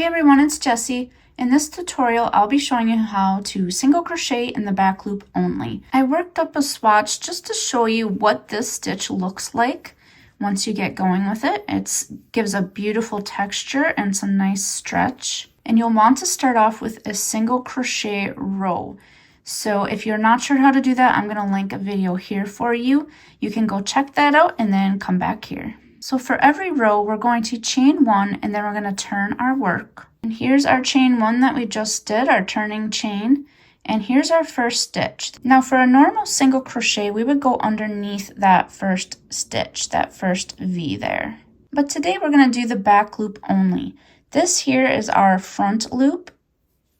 everyone, it's Jessie. In this tutorial, I'll be showing you how to single crochet in the back loop only. I worked up a swatch just to show you what this stitch looks like once you get going with it. It gives a beautiful texture and some nice stretch. And you'll want to start off with a single crochet row. So if you're not sure how to do that, I'm going to link a video here for you. You can go check that out and then come back here. So for every row, we're going to chain one and then we're going to turn our work. And here's our chain one that we just did, our turning chain. And here's our first stitch. Now for a normal single crochet, we would go underneath that first stitch, that first V there. But today we're going to do the back loop only. This here is our front loop.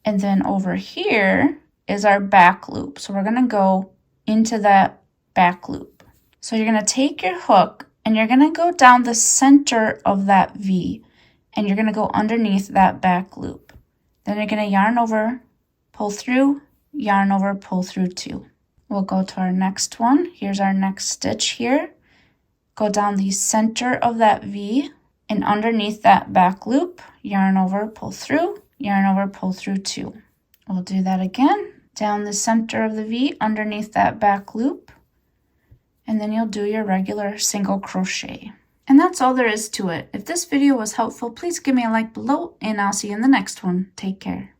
And then over here is our back loop. So we're going to go into that back loop. So you're going to take your hook and you're going to go down the center of that V. And you're going to go underneath that back loop. Then you're going to yarn over, pull through, yarn over, pull through two. We'll go to our next one. Here's our next stitch here. Go down the center of that V and underneath that back loop, yarn over, pull through, yarn over, pull through two. We'll do that again. Down the center of the V, underneath that back loop, and then you'll do your regular single crochet. And that's all there is to it. If this video was helpful, please give me a like below, and I'll see you in the next one. Take care.